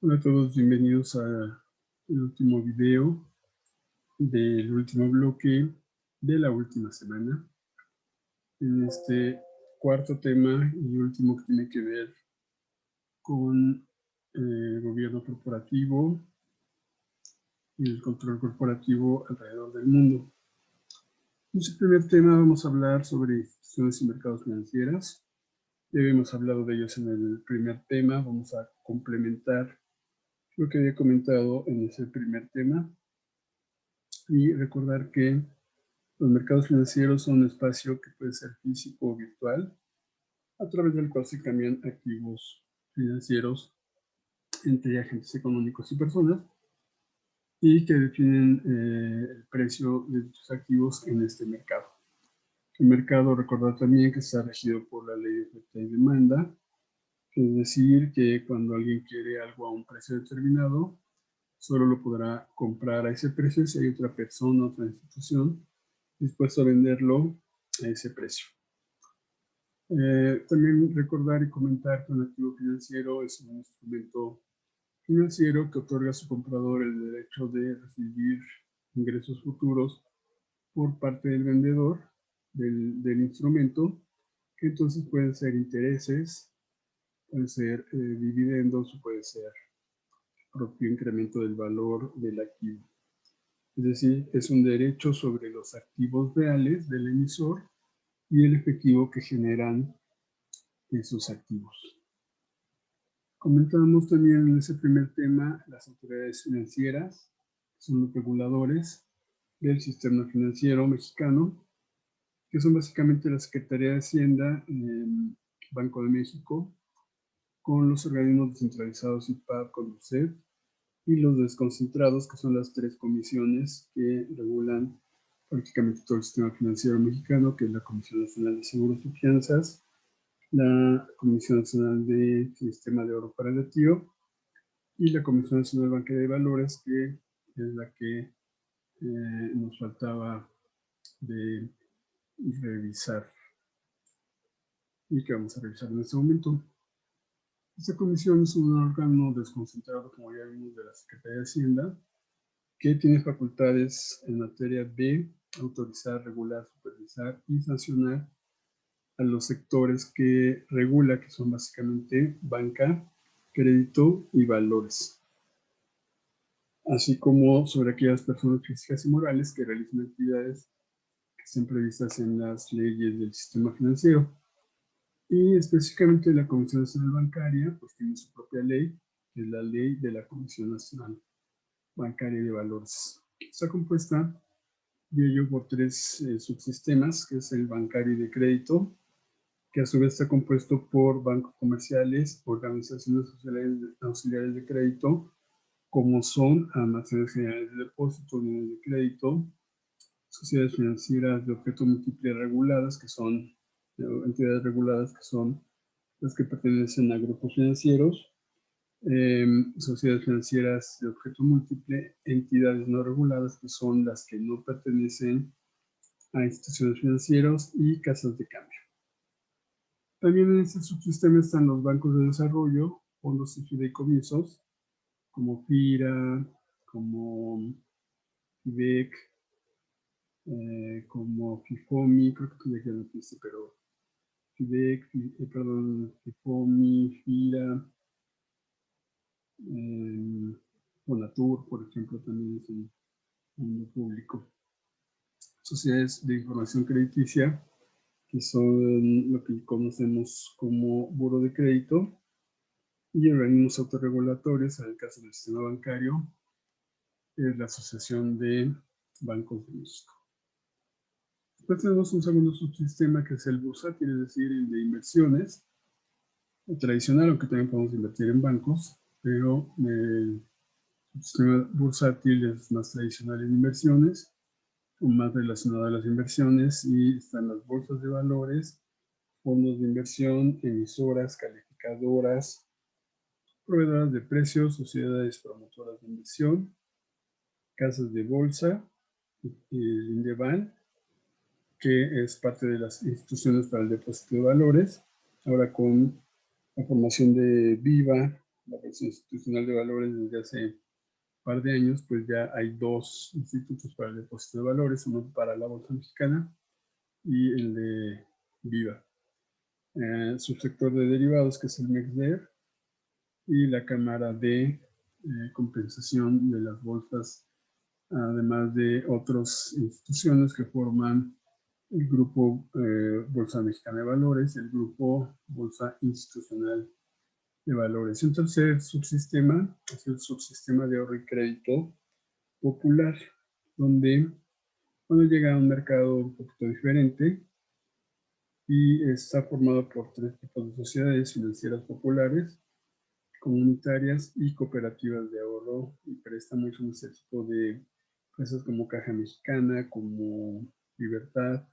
Hola a todos, bienvenidos al último video del último bloque de la última semana. En este cuarto tema y último que tiene que ver con el gobierno corporativo y el control corporativo alrededor del mundo. En este primer tema vamos a hablar sobre instituciones y mercados financieros. Ya habíamos hablado de ellos en el primer tema, vamos a complementar lo que había comentado en ese primer tema. Y recordar que los mercados financieros son un espacio que puede ser físico o virtual, a través del cual se cambian activos financieros entre agentes económicos y personas, y que definen el precio de dichos activos en este mercado. El mercado, recordar también que está regido por la ley de oferta y demanda, es decir, que cuando alguien quiere algo a un precio determinado, solo lo podrá comprar a ese precio si hay otra persona, otra institución dispuesto a venderlo a ese precio. También recordar y comentar que un activo financiero es un instrumento financiero que otorga a su comprador el derecho de recibir ingresos futuros por parte del vendedor del instrumento, que entonces pueden ser intereses, pueden ser dividendos o puede ser propio incremento del valor del activo. Es decir, es un derecho sobre los activos reales del emisor y el efectivo que generan esos activos. Comentábamos también en ese primer tema las autoridades financieras, que son los reguladores del sistema financiero mexicano, que son básicamente la Secretaría de Hacienda, Banco de México, con los organismos descentralizados IPAB, CONDUCEF, y los desconcentrados, que son las tres comisiones que regulan prácticamente todo el sistema financiero mexicano, que es la Comisión Nacional de Seguros y Fianzas, la Comisión Nacional de Sistema de Oro para el Retiro y la Comisión Nacional Bancaria de Valores, que es la que nos faltaba de revisar y que vamos a revisar en este momento. Esta comisión es un órgano desconcentrado, como ya vimos, de la Secretaría de Hacienda, que tiene facultades en materia de autorizar, regular, supervisar y sancionar a los sectores que regula, que son básicamente banca, crédito y valores, así como sobre aquellas personas físicas y morales que realizan actividades que estén previstas en las leyes del sistema financiero. Y específicamente la Comisión Nacional Bancaria, pues tiene su propia ley, que es la ley de la Comisión Nacional Bancaria de Valores. Está compuesta de ello por tres subsistemas, que es el bancario y de crédito, que a su vez está compuesto por bancos comerciales, organizaciones auxiliares de crédito, como son almacenes generales de depósito, unidades de crédito, sociedades financieras de objeto múltiple reguladas, que son entidades reguladas, que son las que pertenecen a grupos financieros, sociedades financieras de objeto múltiple, entidades no reguladas, que son las que no pertenecen a instituciones financieras, y casas de cambio. También en este subsistema están los bancos de desarrollo, fondos y fideicomisos, como FIRA, como FIBEC, como FIFOMI, creo que ya no existe, pero FIBEC, FIFOMI, FIRA, Fonatur, por ejemplo, también es un mundo público. Sociedades de información crediticia, que son lo que conocemos como buro de crédito, y organismos autorregulatorios. En el caso del sistema bancario, es la Asociación de Bancos de México. Después tenemos un segundo subsistema, que es el bursátil, es decir, el de inversiones, el tradicional, aunque también podemos invertir en bancos, pero el sistema bursátil es más tradicional en inversiones, o más relacionado a las inversiones, y están las bolsas de valores, fondos de inversión, emisoras, calificadoras, proveedoras de precios, sociedades promotoras de inversión, casas de bolsa, el Indeval, que es parte de las instituciones para el depósito de valores, ahora con la formación de Viva la Bolsa Institucional de Valores desde hace un par de años, pues ya hay dos institutos para el depósito de valores, uno para la Bolsa Mexicana y el de Viva. Subsector de derivados, que es el MEXDER, y la Cámara de Compensación de las Bolsas, además de otras instituciones que forman el Grupo Bolsa Mexicana de Valores, el Grupo Bolsa Institucional de Valores. Un tercer subsistema es el subsistema de ahorro y crédito popular, donde cuando llega a un mercado un poquito diferente y está formado por tres tipos de sociedades financieras populares, comunitarias y cooperativas de ahorro y préstamos. Son este tipo de empresas como Caja Mexicana, como Libertad,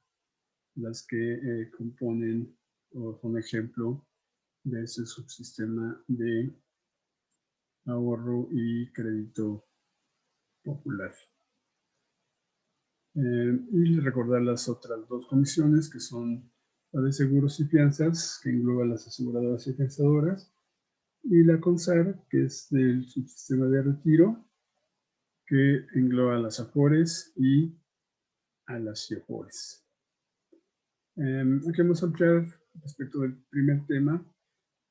las que componen o son ejemplo de ese subsistema de ahorro y crédito popular. Y recordar las otras dos comisiones, que son la de seguros y fianzas, que engloba las aseguradoras y fianzadoras, y la CONSAR, que es del subsistema de retiro, que engloba a las AFORES y a las CIEFORES. Aquí vamos a ampliar respecto del primer tema.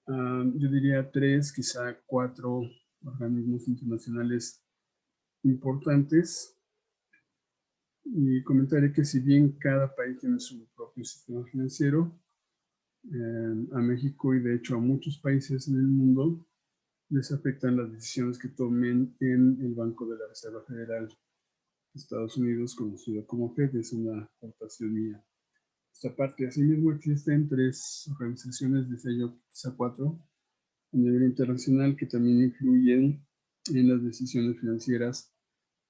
Yo diría 3, quizá 4 organismos internacionales importantes, y comentaré que si bien cada país tiene su propio sistema financiero, a México y de hecho a muchos países en el mundo les afectan las decisiones que tomen en el Banco de la Reserva Federal de Estados Unidos, conocido como FED. Es una aportación mía. Esta parte, asimismo, existen 3 organizaciones de sello, quizá 4, a nivel internacional, que también influyen en las decisiones financieras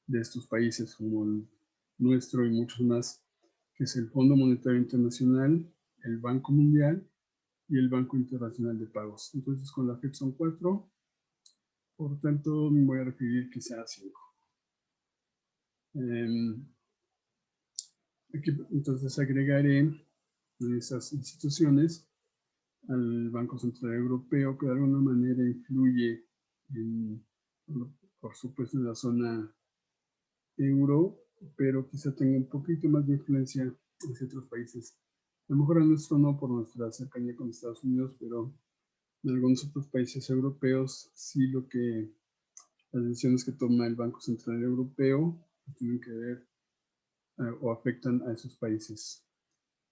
de estos países, como el nuestro y muchos más, que es el Fondo Monetario Internacional, el Banco Mundial y el Banco Internacional de Pagos. Entonces, con la FED son 4, por tanto, me voy a referir quizá a 5. Aquí, entonces, agregaré esas instituciones al Banco Central Europeo, que de alguna manera influye, por supuesto, en la zona euro, pero quizá tenga un poquito más de influencia hacia otros países. A lo mejor a nuestro no, por nuestra cercanía con Estados Unidos, pero en algunos otros países europeos sí, las decisiones que toma el Banco Central Europeo pues, tienen que ver o afectan a esos países.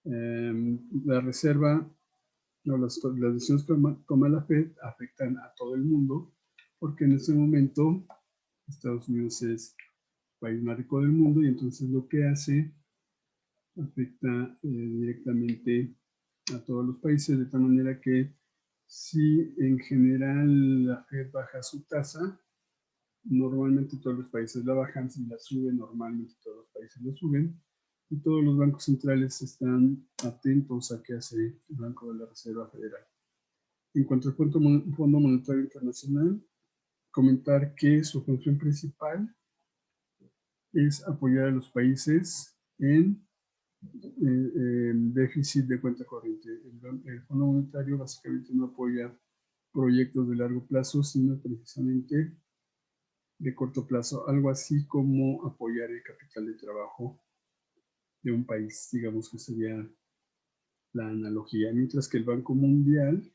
La reserva, las decisiones que toma la FED afectan a todo el mundo, porque en ese momento Estados Unidos es el país más rico del mundo, y entonces lo que hace afecta directamente a todos los países, de tal manera que si en general la FED baja su tasa, normalmente todos los países la bajan. Si la suben, normalmente todos los países la suben, y todos los bancos centrales están atentos a qué hace el Banco de la Reserva Federal. En cuanto al Fondo Monetario Internacional, comentar que su función principal es apoyar a los países en déficit de cuenta corriente. El Fondo Monetario básicamente no apoya proyectos de largo plazo, sino precisamente de corto plazo, algo así como apoyar el capital de trabajo de un país, digamos que sería la analogía, mientras que el Banco Mundial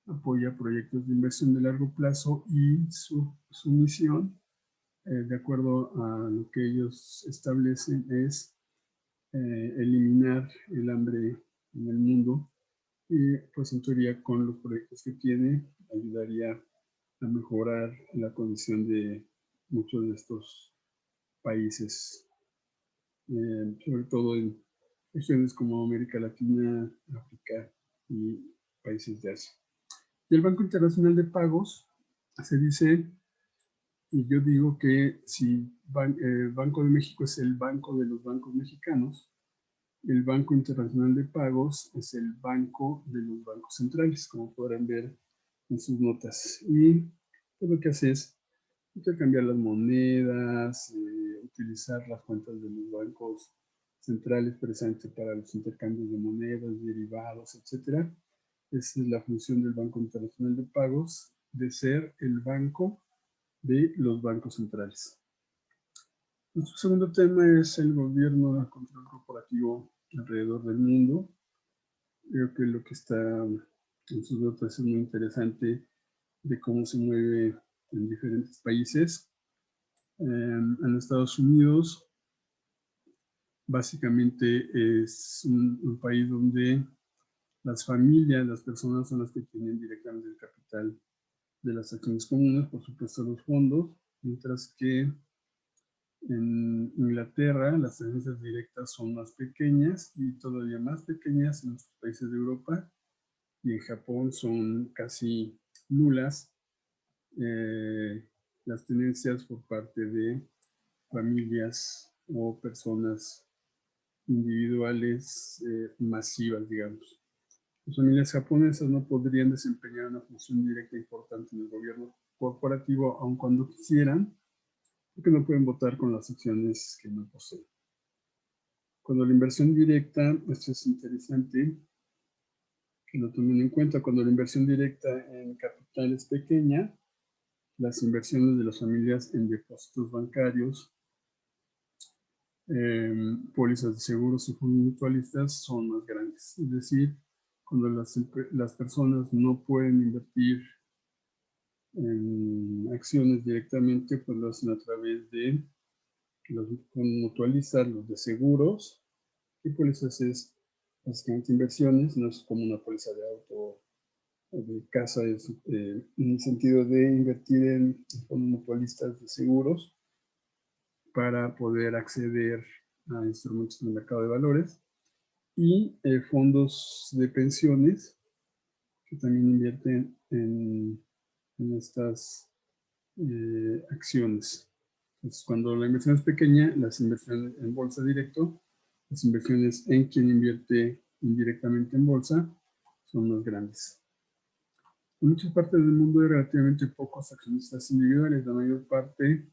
apoya proyectos de inversión de largo plazo, y su misión, de acuerdo a lo que ellos establecen, es eliminar el hambre en el mundo, y pues en teoría con los proyectos que tiene ayudaría a mejorar la condición de muchos de estos países, sobre todo en regiones como América Latina, África y países de Asia. Y el Banco Internacional de Pagos se dice, y yo digo que si el Banco de México es el banco de los bancos mexicanos, el Banco Internacional de Pagos es el banco de los bancos centrales, como podrán ver en sus notas. Y pues lo que hace es intercambiar las monedas, utilizar las cuentas de los bancos centrales precisamente para los intercambios de monedas, derivados, etc. Esa es la función del Banco Internacional de Pagos, de ser el banco de los bancos centrales. Nuestro segundo tema es el gobierno del control corporativo alrededor del mundo. Creo que lo que está en sus notas es muy interesante de cómo se mueve en diferentes países. En Estados Unidos, básicamente es un país donde las familias, las personas son las que tienen directamente el capital de las acciones comunes, por supuesto los fondos, mientras que en Inglaterra las transferencias directas son más pequeñas y todavía más pequeñas en los países de Europa, y en Japón son casi nulas las tenencias por parte de familias o personas individuales masivas, digamos. Las familias japonesas no podrían desempeñar una función directa importante en el gobierno corporativo, aun cuando quisieran, porque no pueden votar con las acciones que no poseen. Cuando la inversión directa, esto es interesante que lo tomen en cuenta, cuando la inversión directa en capital es pequeña, las inversiones de las familias en depósitos bancarios, pólizas de seguros y fondos mutualistas son más grandes. Es decir, cuando las personas no pueden invertir en acciones directamente, pues lo hacen a través de los mutualistas, los de seguros, y pólizas es básicamente inversiones, no es como una póliza de auto o de casa, es, en el sentido de invertir en fondos mutualistas de seguros para poder acceder a instrumentos en el mercado de valores, y fondos de pensiones que también invierten en estas acciones. Entonces, cuando la inversión es pequeña, las inversiones en bolsa directo, las inversiones en quien invierte indirectamente en bolsa son más grandes. En muchas partes del mundo hay relativamente pocos accionistas individuales. La mayor parte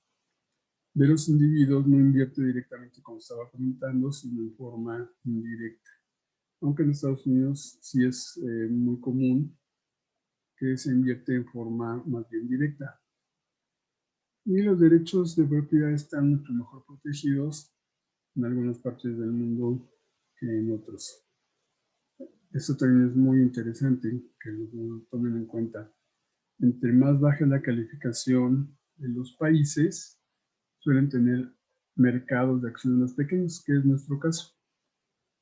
de los individuos no invierte directamente, como estaba comentando, sino en forma indirecta. Aunque en Estados Unidos sí es muy común que se invierte en forma más bien directa. Y los derechos de propiedad están mucho mejor protegidos en algunas partes del mundo que en otros. Esto también es muy interesante que lo tomen en cuenta. Entre más baja la calificación de los países, suelen tener mercados de acciones más pequeños, que es nuestro caso,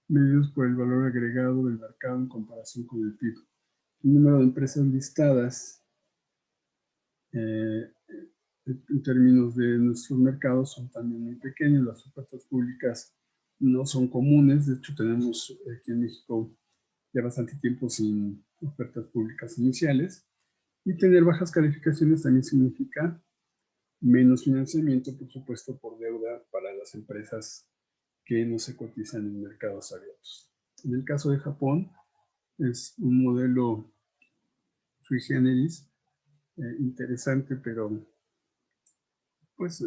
medidos por el valor agregado del mercado en comparación con el PIB. El número de empresas listadas en términos de nuestros mercados son también muy pequeños. Las ofertas públicas no son comunes. De hecho, tenemos aquí en México ya bastante tiempo sin ofertas públicas iniciales. Y tener bajas calificaciones también significa menos financiamiento, por supuesto, por deuda para las empresas que no se cotizan en mercados abiertos. En el caso de Japón, es un modelo sui generis, interesante, pero pues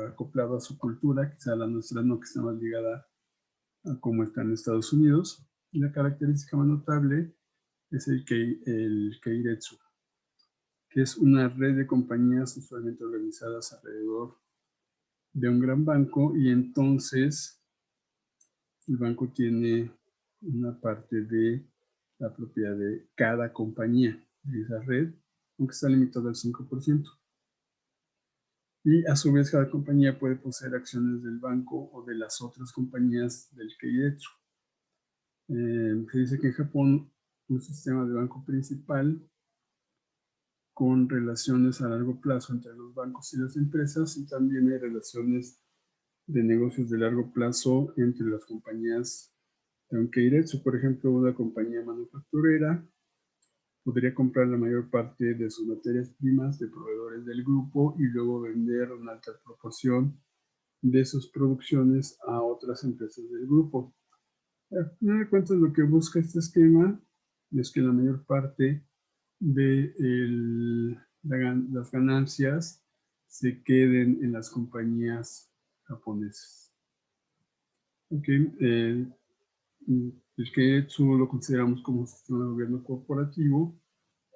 acoplado a su cultura, quizá la nuestra no, que está más ligada a cómo está en Estados Unidos. Y la característica más notable es el Keiretsu, que es una red de compañías usualmente organizadas alrededor de un gran banco, y entonces el banco tiene una parte de la propiedad de cada compañía de esa red, aunque está limitado al 5%. Y a su vez cada compañía puede poseer acciones del banco o de las otras compañías del Keiretsu. Se dice que en Japón un sistema de banco principal con relaciones a largo plazo entre los bancos y las empresas, y también hay relaciones de negocios de largo plazo entre las compañías de un Keiretsu. Por ejemplo, una compañía manufacturera podría comprar la mayor parte de sus materias primas de proveedores del grupo y luego vender una alta proporción de sus producciones a otras empresas del grupo. Al final de cuentas, lo que busca este esquema es que la mayor parte de las ganancias se queden en las compañías japonesas. Okay. El Keiretsu lo consideramos como un sistema de gobierno corporativo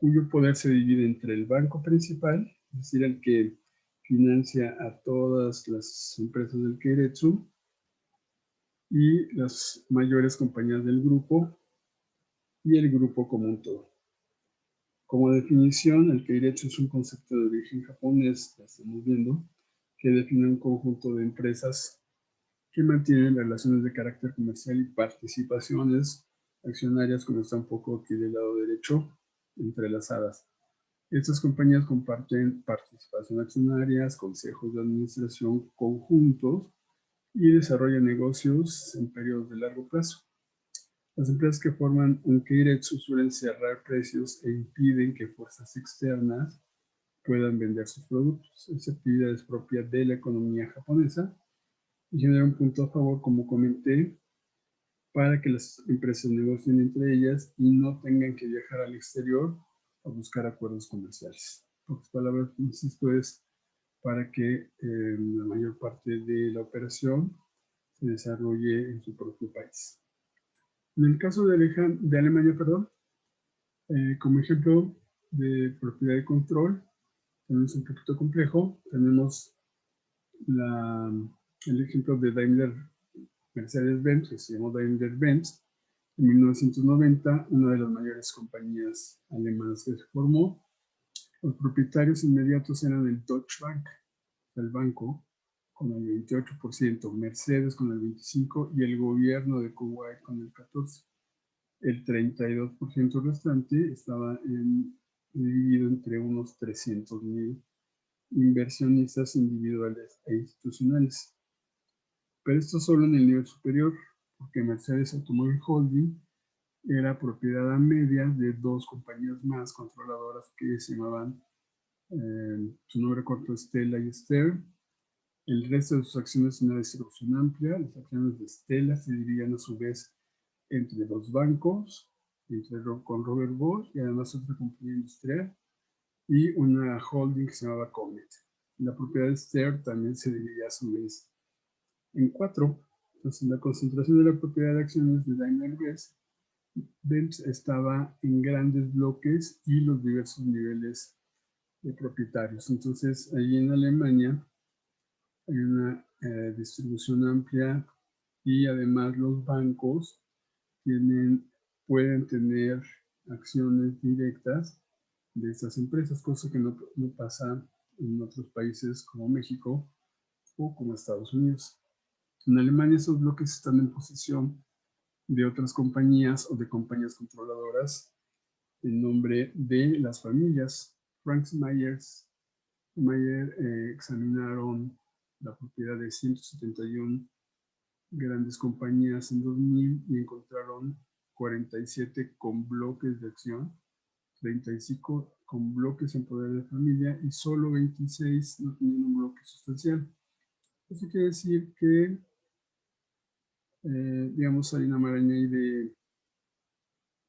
cuyo poder se divide entre el banco principal, es decir, el que financia a todas las empresas del Keiretsu, y las mayores compañías del grupo y el grupo como un todo. Como definición, el Keiretsu es un concepto de origen japonés, lo estamos viendo, que define un conjunto de empresas que mantienen relaciones de carácter comercial y participaciones accionarias, como está un poco aquí del lado derecho, entrelazadas. Estas compañías comparten participación accionarias, consejos de administración conjuntos y desarrollan negocios en periodos de largo plazo. Las empresas que forman un Keiretsu suelen cerrar precios e impiden que fuerzas externas puedan vender sus productos. Esta actividad es propia de la economía japonesa y genera un punto a favor, como comenté, para que las empresas negocien entre ellas y no tengan que viajar al exterior a buscar acuerdos comerciales. En pocas palabras, insisto, es para que la mayor parte de la operación se desarrolle en su propio país. En el caso de Alemania, como ejemplo de propiedad de control, tenemos un poquito complejo. Tenemos el ejemplo de Mercedes-Benz, que se llamó Daimler-Benz. En 1990, una de las mayores compañías alemanas que se formó. Los propietarios inmediatos eran el Deutsche Bank, el banco, con el 28%, Mercedes con el 25% y el gobierno de Kuwait con el 14%. El 32% restante estaba dividido entre unos 300,000 inversionistas individuales e institucionales. Pero esto solo en el nivel superior, porque Mercedes Automobile Holding era propiedad a medias de dos compañías más controladoras que se llamaban, su nombre corto, Stella y Stern. El resto de sus acciones en una distribución amplia. Las acciones de Stella se dividían a su vez entre los bancos, con Robert Bosch y además otra compañía industrial y una holding que se llamaba Comet. La propiedad de Stern también se dividía a su vez en 4. Entonces, la concentración de la propiedad de acciones de Daimler-Benz estaba en grandes bloques y los diversos niveles de propietarios. Entonces, ahí en Alemania hay una distribución amplia y además los bancos pueden tener acciones directas de estas empresas, cosa que no pasa en otros países como México o como Estados Unidos. En Alemania esos bloques están en posesión de otras compañías o de compañías controladoras en nombre de las familias. Frank Mayer examinaron la propiedad de 171 grandes compañías en 2000 y encontraron 47 con bloques de acción, 35 con bloques en poder de familia y solo 26 no tenían un bloque sustancial. Eso quiere decir que digamos, hay una maraña ahí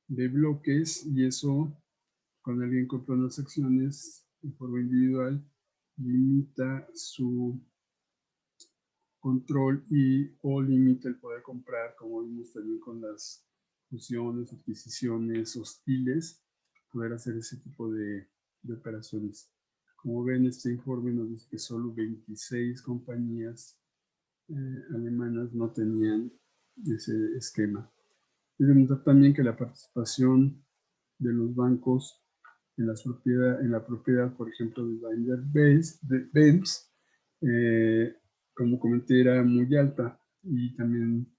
de bloques y eso, cuando alguien compra unas acciones de forma individual, limita su control o limita el poder comprar, como vimos también con las fusiones, adquisiciones hostiles, poder hacer ese tipo de operaciones. Como ven, este informe nos dice que solo 26 compañías alemanas no tenían ese esquema. Es demostrar también que la participación de los bancos en la propiedad, por ejemplo, de Daimler-Benz, como comenté, era muy alta, y también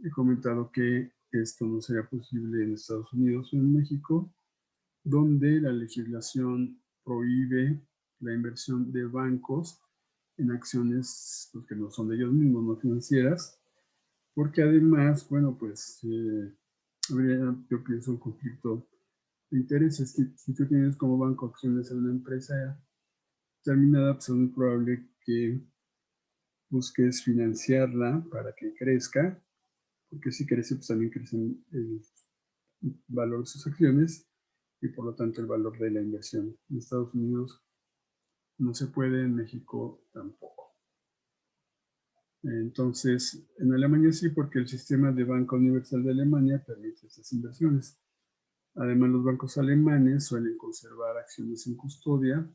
he comentado que esto no sería posible en Estados Unidos o en México, donde la legislación prohíbe la inversión de bancos en acciones que no son de ellos mismos, no financieras, porque además, bueno, pues habría, yo pienso, un conflicto de intereses. Si tú tienes como banco acciones en una empresa terminada, pues es muy probable que busques financiarla para que crezca, porque si crece, pues también crece el valor de sus acciones y por lo tanto el valor de la inversión. En Estados Unidos no se puede, en México tampoco. Entonces, en Alemania sí, porque el sistema de banca universal de Alemania permite estas inversiones. Además, los bancos alemanes suelen conservar acciones en custodia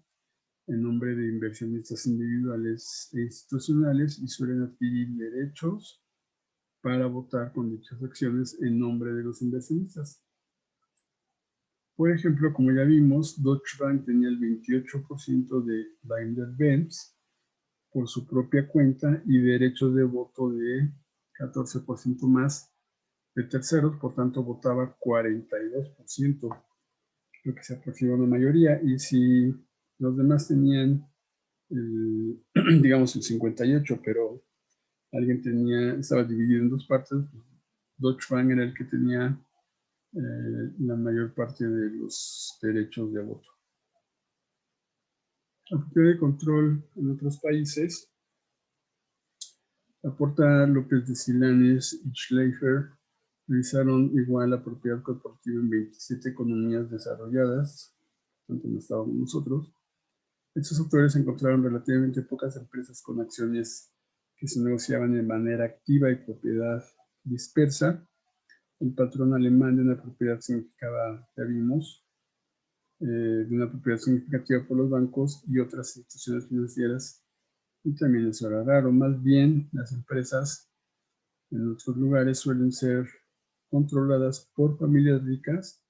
en nombre de inversionistas individuales e institucionales y suelen adquirir derechos para votar con dichas acciones en nombre de los inversionistas. Por ejemplo, como ya vimos, Deutsche Bank tenía el 28% de Daimler-Benz por su propia cuenta y derechos de voto de 14% más de terceros, por tanto votaba 42%, lo que se aproxima a una mayoría, y si los demás tenían, digamos, el 58%, pero alguien estaba dividido en dos partes, Deutsche Bank era el que tenía la mayor parte de los derechos de voto. La propiedad de control en otros países aporta López de Silanes y Schleifer realizaron igual la propiedad corporativa en 27 economías desarrolladas, tanto en Estados como nosotros. Estos autores encontraron relativamente pocas empresas con acciones que se negociaban de manera activa y propiedad dispersa. El patrón alemán de una propiedad significaba, ya vimos, de una propiedad significativa por los bancos y otras instituciones financieras, y también eso era raro. Más bien, las empresas en otros lugares suelen ser controladas por familias ricas,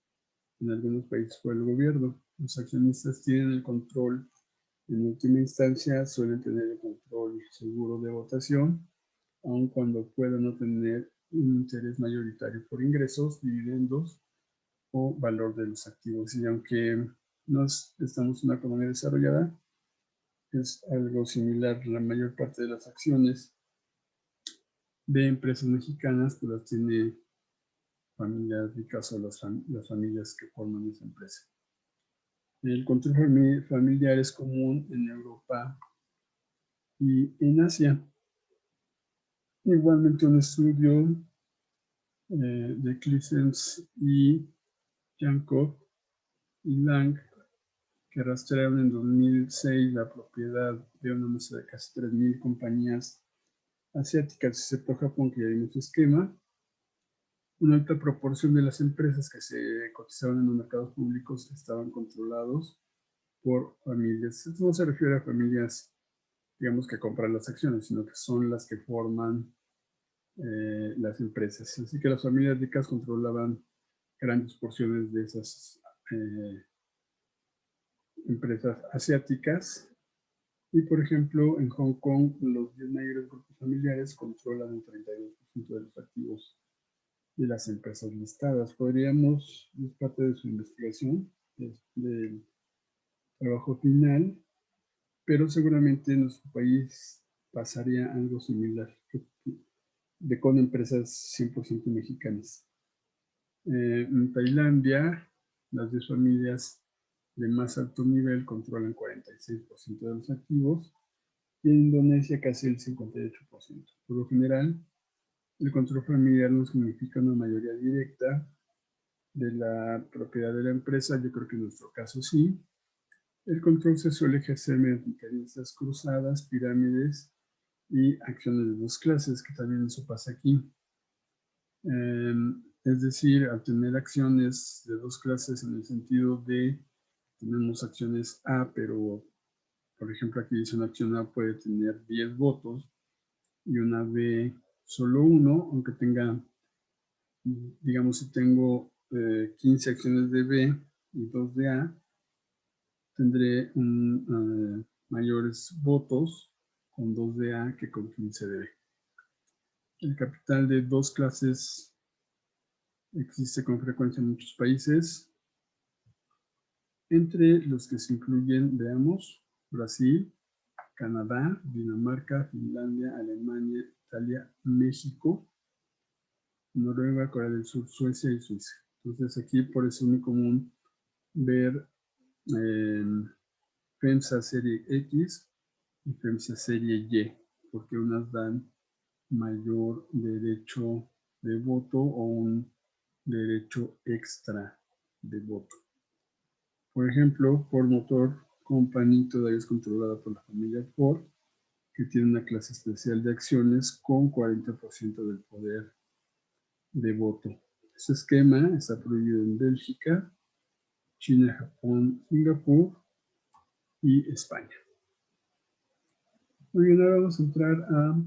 en algunos países por el gobierno. Los accionistas tienen el control, en última instancia suelen tener el control seguro de votación, aun cuando puedan no tener un interés mayoritario por ingresos, dividendos o valor de los activos. Y aunque no estamos en una economía desarrollada, es algo similar. La mayor parte de las acciones de empresas mexicanas pues las tiene familias ricas o las familias que forman esa empresa. El control familiar es común en Europa y en Asia. Igualmente un estudio de Clisens y Jankov y Lang, que rastrearon en 2006 la propiedad de una masa de casi 3,000 compañías asiáticas, excepto Japón, que ya vimos su esquema. Una alta proporción de las empresas que se cotizaban en los mercados públicos estaban controlados por familias. Esto no se refiere a familias, digamos, que compran las acciones, sino que son las que forman las empresas. Así que las familias ricas controlaban grandes porciones de esas empresas asiáticas. Y, por ejemplo, en Hong Kong, los 10 mayores grupos familiares controlan el 32% de los activos de las empresas listadas. Podríamos, es parte de su investigación, del trabajo final, pero seguramente en nuestro país pasaría algo similar con empresas 100% mexicanas. En Tailandia, las 10 familias de más alto nivel controlan 46% de los activos y en Indonesia casi el 58%. Por lo general, el control familiar no significa una mayoría directa de la propiedad de la empresa. Yo creo que en nuestro caso sí. El control se suele ejercer mediante mecanismos cruzadas, pirámides y acciones de dos clases, que también eso pasa aquí. Es decir, al tener acciones de dos clases en el sentido de tenemos acciones A, pero por ejemplo aquí dice una acción A puede tener 10 votos y una B solo uno, aunque tenga, digamos, si tengo 15 acciones de B y 2 de A, tendré mayores votos con 2 de A que con 15 de B. El capital de dos clases existe con frecuencia en muchos países, entre los que se incluyen, veamos, Brasil, Canadá, Dinamarca, Finlandia, Alemania, Italia, México, Noruega, Corea del Sur, Suecia y Suiza. Entonces aquí por eso es muy común ver FEMSA serie X y FEMSA serie Y, porque unas dan mayor derecho de voto o un derecho extra de voto. Por ejemplo, Ford Motor Company todavía es controlada por la familia Ford, que tiene una clase especial de acciones con 40% del poder de voto. Este esquema está prohibido en Bélgica, China, Japón, Singapur y España. Muy bien, ahora vamos a entrar a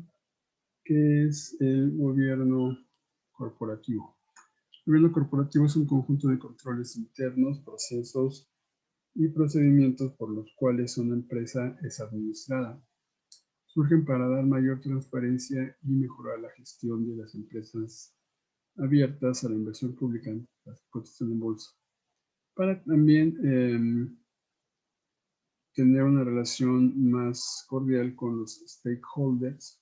qué es el gobierno corporativo. El gobierno corporativo es un conjunto de controles internos, procesos y procedimientos por los cuales una empresa es administrada. Surgen para dar mayor transparencia y mejorar la gestión de las empresas abiertas a la inversión pública en la cotización en bolsa. Para también tener una relación más cordial con los stakeholders,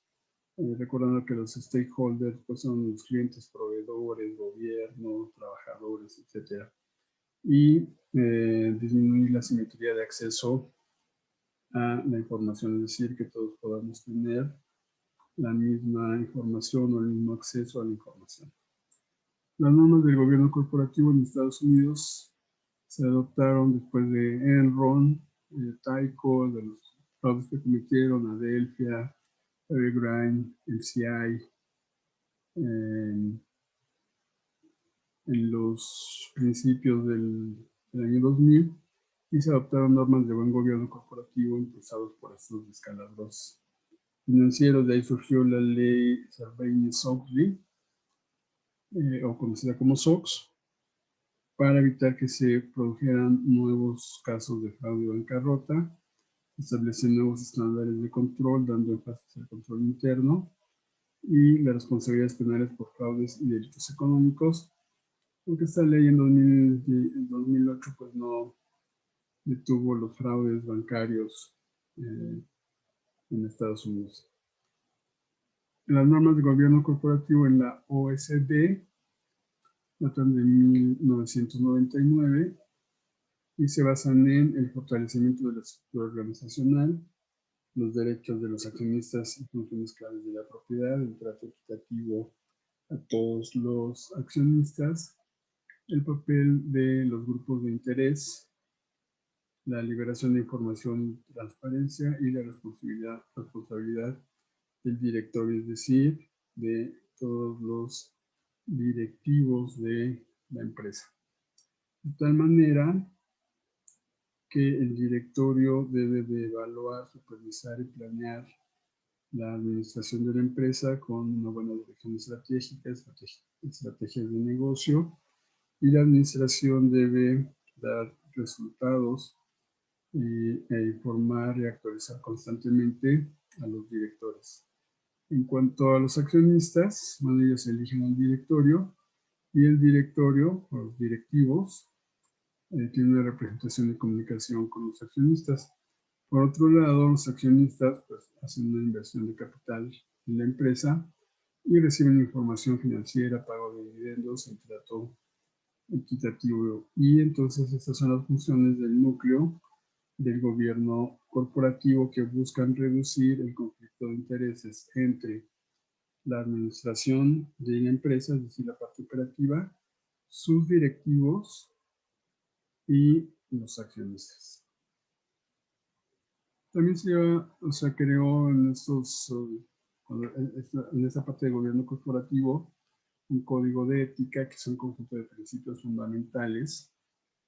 recordando que los stakeholders pues, son los clientes, proveedores, gobiernos, trabajadores, etc. Y disminuir la simetría de acceso a la información, es decir, que todos podamos tener la misma información o el mismo acceso a la información. Las normas del gobierno corporativo en Estados Unidos se adoptaron después de Enron, Tyco, de los fraudes que cometieron, Adelphia, Evergrande, MCI, en los principios del año 2000, y se adoptaron normas de buen gobierno corporativo impulsados por estos descalabros financieros. De ahí surgió la ley Sarbanes-Oxley, o conocida como SOX, para evitar que se produjeran nuevos casos de fraude y bancarrota, establecer nuevos estándares de control, dando énfasis al control interno y las responsabilidades penales por fraudes y delitos económicos, aunque esta ley en 2008 pues no detuvo los fraudes bancarios en Estados Unidos. Las normas de gobierno corporativo en la OECD datan de 1999 y se basan en el fortalecimiento de la estructura organizacional, los derechos de los accionistas y funciones claves de la propiedad, el trato equitativo a todos los accionistas, el papel de los grupos de interés, la liberación de información, transparencia y la responsabilidad del directorio, es decir, de todos los directivos de la empresa. De tal manera que el directorio debe de evaluar, supervisar y planear la administración de la empresa con una buena dirección estratégica, estrategias de negocio, y la administración debe dar resultados e informar y actualizar constantemente a los directores. En cuanto a los accionistas, bueno, ellos eligen al directorio y el directorio, o los directivos, tiene una representación de comunicación con los accionistas. Por otro lado, los accionistas pues, hacen una inversión de capital en la empresa y reciben información financiera, pago de dividendos, el trato equitativo. Y entonces estas son las funciones del núcleo del gobierno corporativo que buscan reducir el conflicto de intereses entre la administración de la empresa, es decir, la parte operativa, sus directivos y los accionistas. También se creó en en esta parte de gobierno corporativo un código de ética que es un conjunto de principios fundamentales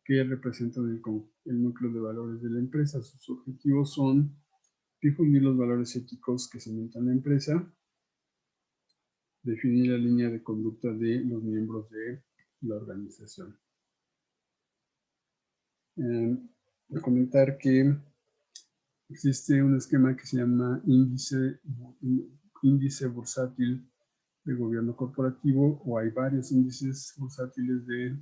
que representan el núcleo de valores de la empresa. Sus objetivos son difundir los valores éticos que cimentan la empresa, definir la línea de conducta de los miembros de la organización. Comentar que existe un esquema que se llama índice bursátil de gobierno corporativo, o hay varios índices bursátiles de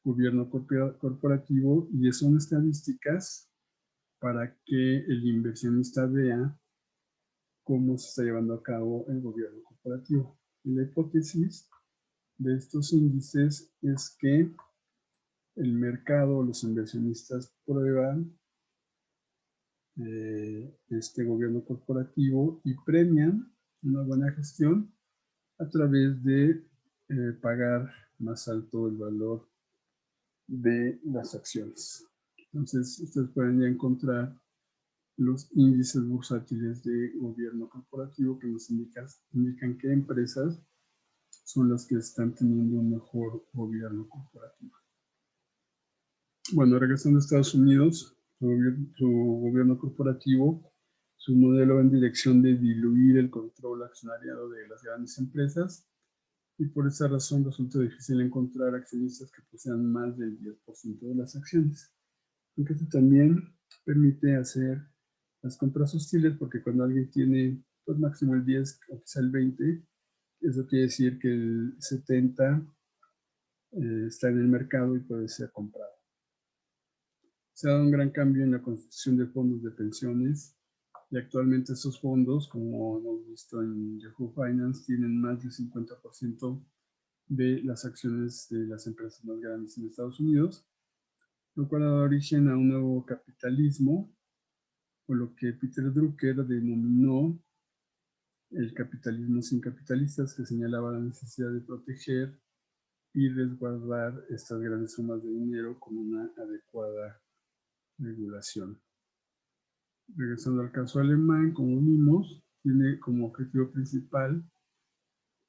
gobierno corporativo, y son estadísticas para que el inversionista vea cómo se está llevando a cabo el gobierno corporativo. Y la hipótesis de estos índices es que el mercado, los inversionistas prueban este gobierno corporativo y premian una buena gestión a través de pagar más alto el valor de las acciones. Entonces, ustedes pueden ya encontrar los índices bursátiles de gobierno corporativo que nos indican qué empresas son las que están teniendo un mejor gobierno corporativo. Bueno, regresando a Estados Unidos, su gobierno corporativo, su modelo va en dirección de diluir el control accionariado de las grandes empresas, y por esa razón resulta difícil encontrar accionistas que posean más del 10% de las acciones. Aunque esto también permite hacer las compras hostiles, porque cuando alguien tiene pues máximo el 10 o quizá el 20, eso quiere decir que el 70 está en el mercado y puede ser comprado. Se ha dado un gran cambio en la constitución de fondos de pensiones, y actualmente estos fondos, como hemos visto en Yahoo Finance, tienen más del 50% de las acciones de las empresas más grandes en Estados Unidos, lo cual ha dado origen a un nuevo capitalismo, o lo que Peter Drucker denominó el capitalismo sin capitalistas, que señalaba la necesidad de proteger y resguardar estas grandes sumas de dinero con una adecuada regulación. Regresando al caso alemán, como vimos, tiene como objetivo principal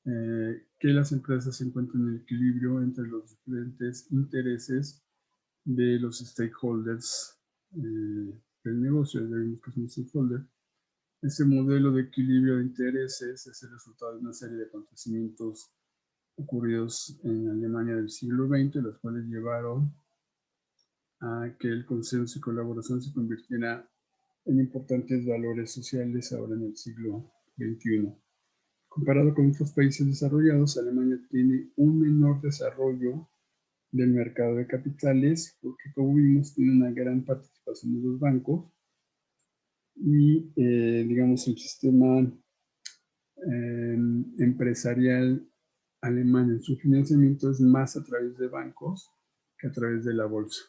que las empresas se encuentren en equilibrio entre los diferentes intereses de los stakeholders del negocio, ya vimos que es un stakeholder. Ese modelo de equilibrio de intereses es el resultado de una serie de acontecimientos ocurridos en Alemania del siglo XX, los cuales llevaron a que el consenso y colaboración se convirtiera en importantes valores sociales ahora en el siglo XXI. Comparado con otros países desarrollados, Alemania tiene un menor desarrollo del mercado de capitales, porque como vimos tiene una gran participación de los bancos, y digamos el sistema empresarial alemán en su financiamiento es más a través de bancos que a través de la bolsa.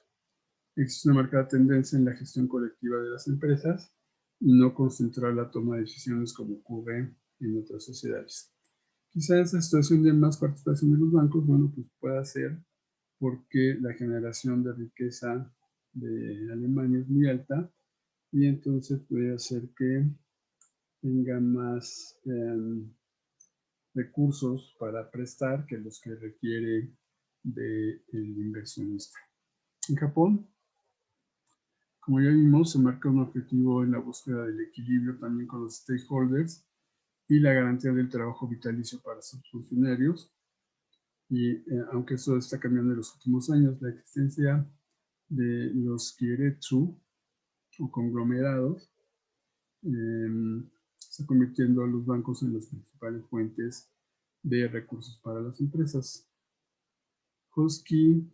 Existe una marcada tendencia en la gestión colectiva de las empresas y no concentrar la toma de decisiones como ocurre en otras sociedades. Quizás esa situación de más participación de los bancos, bueno, pues pueda ser porque la generación de riqueza de Alemania es muy alta, y entonces puede hacer que tenga más recursos para prestar que los que requiere del inversionista. En Japón, como ya vimos, se marca un objetivo en la búsqueda del equilibrio también con los stakeholders y la garantía del trabajo vitalicio para sus funcionarios. Y aunque eso está cambiando en los últimos años, la existencia de los keiretsu o conglomerados está convirtiendo a los bancos en las principales fuentes de recursos para las empresas. Husky,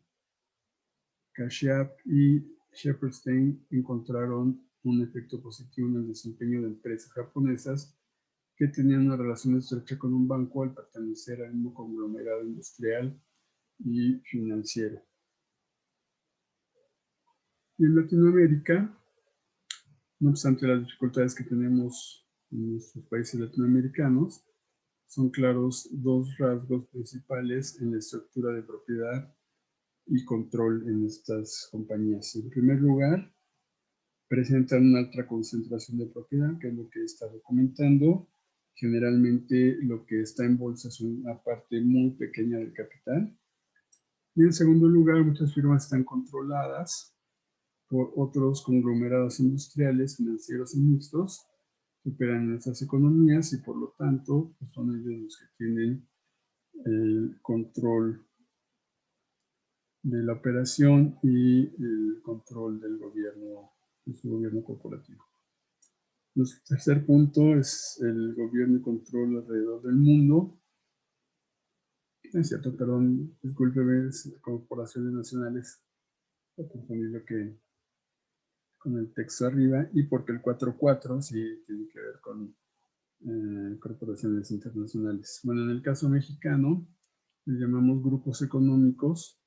Cashiap y Shepperstein encontraron un efecto positivo en el desempeño de empresas japonesas que tenían una relación estrecha con un banco al pertenecer al mismo conglomerado industrial y financiero. Y en Latinoamérica, no obstante las dificultades que tenemos en nuestros países latinoamericanos, son claros dos rasgos principales en la estructura de propiedad y control en estas compañías. En primer lugar, presentan una alta concentración de propiedad, que es lo que está documentando. Generalmente lo que está en bolsa es una parte muy pequeña del capital. Y en segundo lugar, muchas firmas están controladas por otros conglomerados industriales, financieros y mixtos que operan en estas economías, y por lo tanto pues son ellos los que tienen el control de la operación y el control del gobierno, de su gobierno corporativo. Nuestro tercer punto es el gobierno y control alrededor del mundo. Es cierto, perdón, discúlpeme, corporaciones nacionales, para confundir lo que con el texto arriba, y porque el 4.4 sí tiene que ver con corporaciones internacionales. Bueno, en el caso mexicano, les llamamos grupos económicos,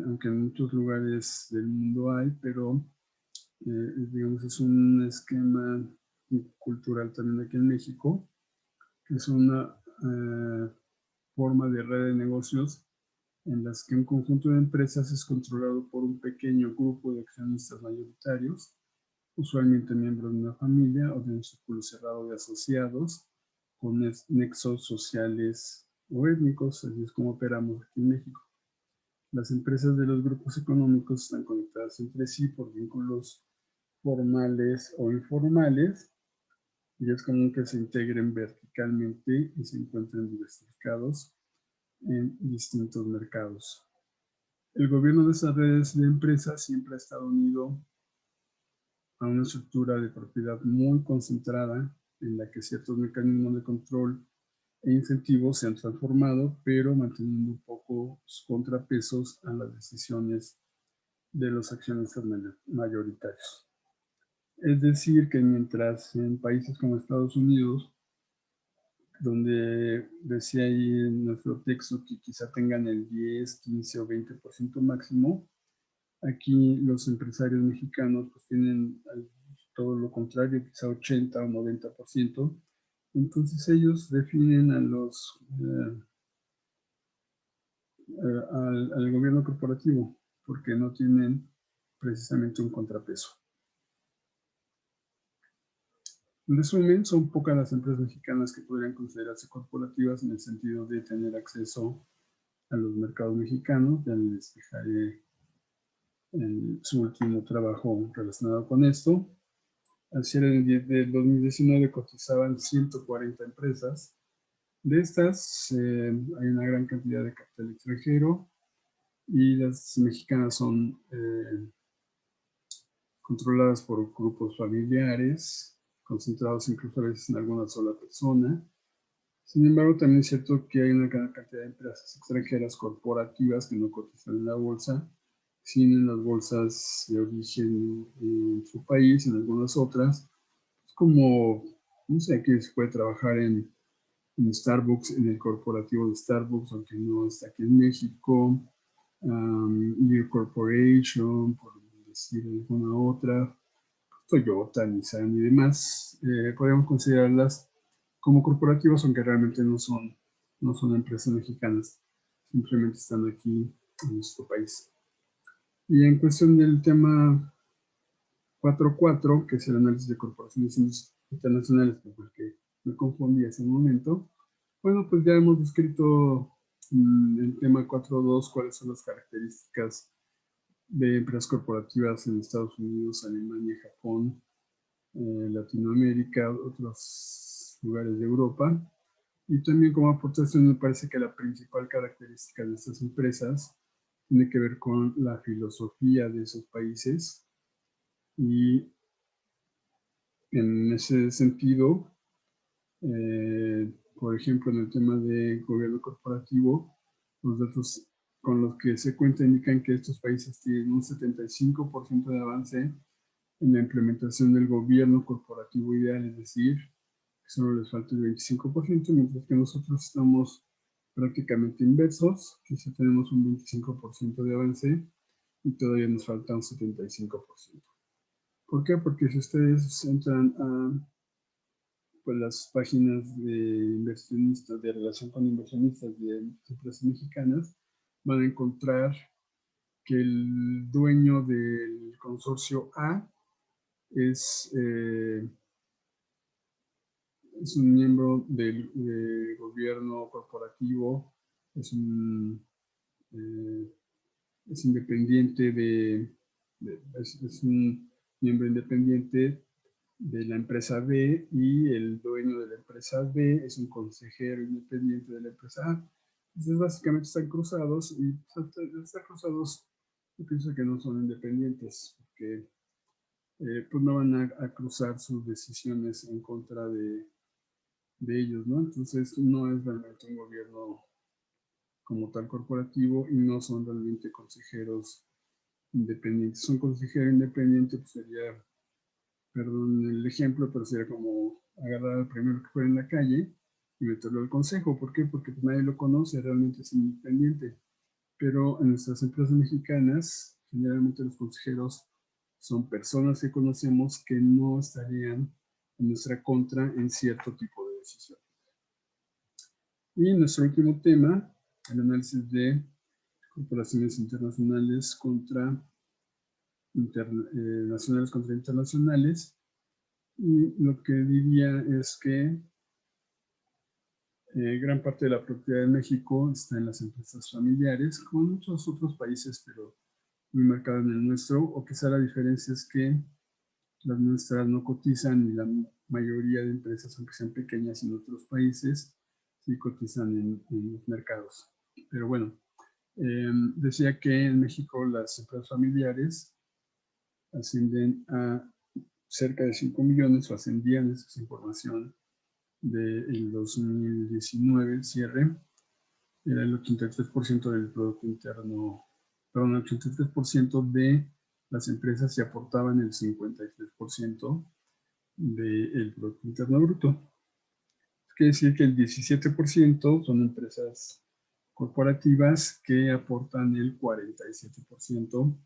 aunque en muchos lugares del mundo hay, pero digamos es un esquema cultural también aquí en México, que es una forma de red de negocios en las que un conjunto de empresas es controlado por un pequeño grupo de accionistas mayoritarios, usualmente miembros de una familia o de un círculo cerrado de asociados, con nexos sociales o étnicos, así es como operamos aquí en México. Las empresas de los grupos económicos están conectadas entre sí por vínculos formales o informales, y es común que se integren verticalmente y se encuentren diversificados en distintos mercados. El gobierno de esas redes de empresas siempre ha estado unido a una estructura de propiedad muy concentrada en la que ciertos mecanismos de control e incentivos se han transformado, pero manteniendo un poco contrapesos a las decisiones de los accionistas mayoritarios. Es decir, que mientras en países como Estados Unidos, donde decía ahí en nuestro texto que quizá tengan el 10, 15 o 20% máximo, aquí los empresarios mexicanos pues tienen todo lo contrario, quizá 80 o 90%. Entonces ellos definen a los al gobierno corporativo porque no tienen precisamente un contrapeso. En resumen, son pocas las empresas mexicanas que podrían considerarse corporativas en el sentido de tener acceso a los mercados mexicanos. Ya les dejaré su último trabajo relacionado con esto. Al cierre del 2019 cotizaban 140 empresas. De estas hay una gran cantidad de capital extranjero y las mexicanas son controladas por grupos familiares, concentrados incluso a veces en alguna sola persona. Sin embargo, también es cierto que hay una gran cantidad de empresas extranjeras corporativas que no cotizan en la bolsa, sino en las bolsas de origen en su país, en algunas otras. Es como, no sé, aquí se puede trabajar en Starbucks, en el corporativo de Starbucks, aunque no está aquí en México, Lear Corporation, por decir alguna otra, Toyota, Nissan y demás, podemos considerarlas como corporativas, aunque realmente no son empresas mexicanas, simplemente están aquí en nuestro país. Y en cuestión del tema 4.4, que es el análisis de corporaciones internacionales, porque me confundí hace un momento, bueno, pues ya hemos descrito en el tema 4.2 cuáles son las características de empresas corporativas en Estados Unidos, Alemania, Japón, Latinoamérica, otros lugares de Europa. Y también como aportación me parece que la principal característica de estas empresas tiene que ver con la filosofía de esos países. Y en ese sentido, por ejemplo, en el tema de gobierno corporativo, los datos con los que se cuenta indican que estos países tienen un 75% de avance en la implementación del gobierno corporativo ideal, es decir, que solo les falta el 25%, mientras que nosotros estamos prácticamente inversos, quizá tenemos un 25% de avance y todavía nos falta un 75%. ¿Por qué? Porque si ustedes entran a pues, las páginas de inversionistas, de relación con inversionistas de empresas mexicanas, van a encontrar que el dueño del consorcio A es un miembro del gobierno corporativo, es es independiente es un miembro independiente de la empresa B y el dueño de la empresa B es un consejero independiente de la empresa A. Entonces básicamente están cruzados y están cruzados, yo pienso que no son independientes, porque pues no van a cruzar sus decisiones en contra de ellos, ¿no? Entonces no es realmente un gobierno como tal corporativo y no son realmente consejeros independientes. Un consejero independiente pues sería, perdón el ejemplo, pero sería como agarrar al primero que fuera en la calle y meterlo al consejo. ¿Por qué? Porque pues nadie lo conoce, realmente es independiente. Pero en nuestras empresas mexicanas, generalmente los consejeros son personas que conocemos que no estarían en nuestra contra en cierto tipo de decisión. Y nuestro último tema, el análisis de corporaciones internacionales contra nacionales contra internacionales. Y lo que diría es que Gran parte de la propiedad en México está en las empresas familiares, como en muchos otros países, pero muy marcado en el nuestro, o quizá la diferencia es que las nuestras no cotizan y la mayoría de empresas, aunque sean pequeñas en otros países, sí cotizan en los mercados. Pero bueno, decía que en México las empresas familiares ascienden a cerca de 5 millones, o ascendían, esa es información del 2019, el cierre, era el 83% del Producto Interno, perdón, el 83% de las empresas se aportaban el 53% del Producto Interno Bruto. Quiere decir que el 17% son empresas corporativas que aportan el 47%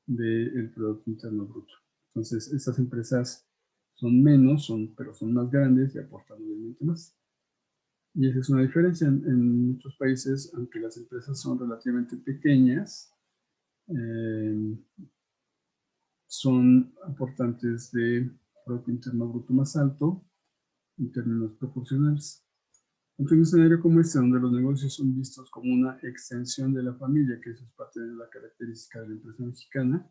del Producto Interno Bruto. Entonces, estas empresas son menos, pero son más grandes y aportan obviamente más. Y esa es una diferencia. En muchos países, aunque las empresas son relativamente pequeñas, son aportantes de Producto Interno Bruto más alto en términos proporcionales. Ante un escenario como este, donde los negocios son vistos como una extensión de la familia, que eso es parte de la característica de la empresa mexicana,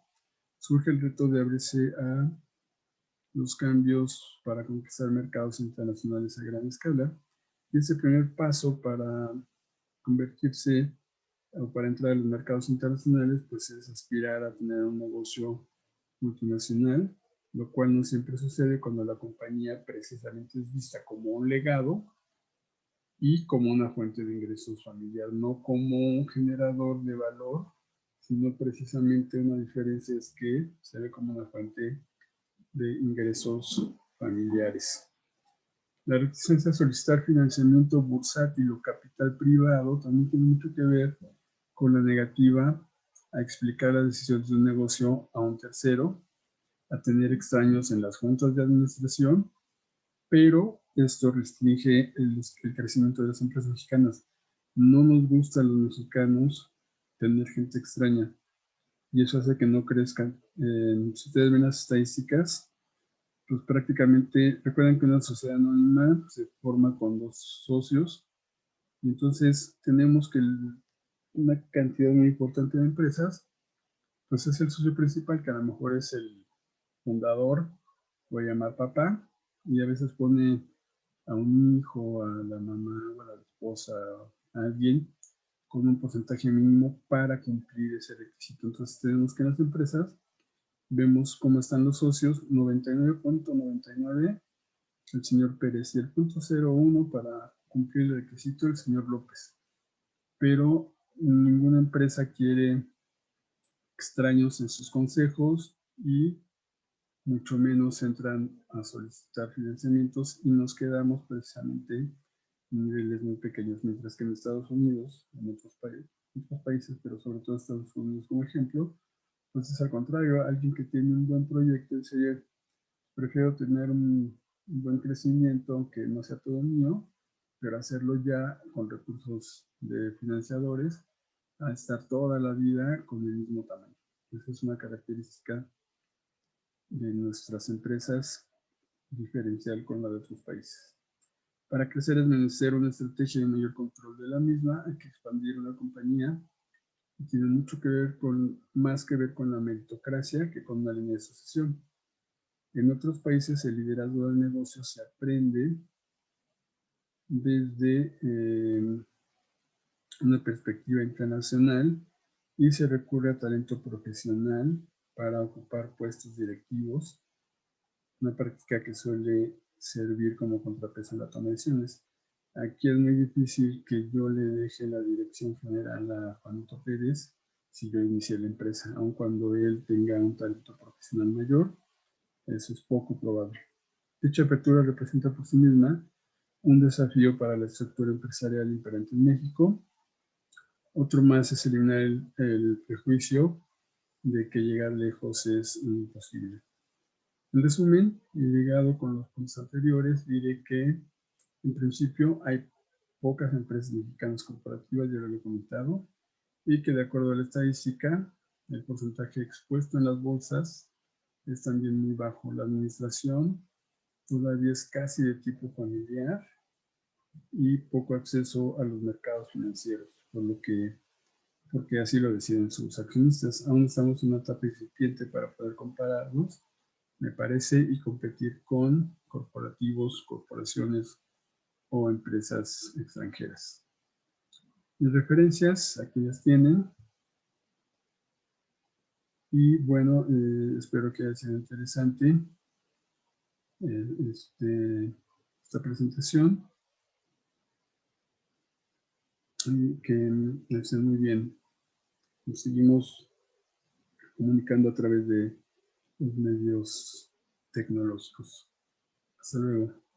surge el reto de abrirse a los cambios para conquistar mercados internacionales a gran escala. Y ese primer paso para convertirse o para entrar a los mercados internacionales, pues es aspirar a tener un negocio multinacional, lo cual no siempre sucede cuando la compañía precisamente es vista como un legado y como una fuente de ingresos familiar, no como un generador de valor, sino precisamente una diferencia es que se ve como una fuente de ingresos familiares. La reticencia a solicitar financiamiento bursátil o capital privado también tiene mucho que ver con la negativa a explicar las decisiones de un negocio a un tercero, a tener extraños en las juntas de administración, pero esto restringe el crecimiento de las empresas mexicanas. No nos gusta a los mexicanos tener gente extraña y eso hace que no crezcan. Si ustedes ven las estadísticas, pues prácticamente, recuerden que una sociedad anónima se forma con dos socios y entonces tenemos que una cantidad muy importante de empresas, pues es el socio principal, que a lo mejor es el fundador, voy a llamar papá, y a veces pone a un hijo, a la mamá, o a la esposa, a alguien con un porcentaje mínimo para cumplir ese requisito. Entonces tenemos que en las empresas vemos cómo están los socios, 99.99 el señor Pérez y el 0.01 para cumplir el requisito el señor López. Pero ninguna empresa quiere extraños en sus consejos y mucho menos entran a solicitar financiamientos y nos quedamos precisamente en niveles muy pequeños, mientras que en Estados Unidos, en otros países, pero sobre todo Estados Unidos como ejemplo, pues es al contrario, alguien que tiene un buen proyecto dice, prefiero tener un buen crecimiento, aunque no sea todo mío, pero hacerlo ya con recursos de financiadores, a estar toda la vida con el mismo tamaño. Esa es una característica de nuestras empresas diferencial con la de otros países. Para crecer es menester una estrategia de mayor control de la misma, hay que expandir una compañía y tiene mucho que ver más que ver con la meritocracia que con una línea de sucesión. En otros países el liderazgo del negocio se aprende desde una perspectiva internacional y se recurre a talento profesional para ocupar puestos directivos, una práctica que suele servir como contrapeso en la toma de decisiones. Aquí es muy difícil que yo le deje la dirección general a Juanito Pérez si yo inicié la empresa, aun cuando él tenga un talento profesional mayor, eso es poco probable. Dicha apertura representa por sí misma un desafío para la estructura empresarial imperante en México. Otro más es eliminar el prejuicio de que llegar lejos es imposible. En resumen, y ligado con los puntos anteriores, diré que en principio hay pocas empresas mexicanas corporativas, ya lo he comentado, y que de acuerdo a la estadística, el porcentaje expuesto en las bolsas es también muy bajo. La administración todavía es casi de tipo familiar y poco acceso a los mercados financieros, porque así lo deciden sus accionistas. Aún estamos en una etapa incipiente para poder compararnos, me parece, y competir con corporativos, corporaciones o empresas extranjeras. Mis referencias, aquí las tienen. Y bueno, espero que haya sido interesante esta presentación y que estén muy bien. Nos seguimos comunicando a través de los medios tecnológicos. Hasta luego.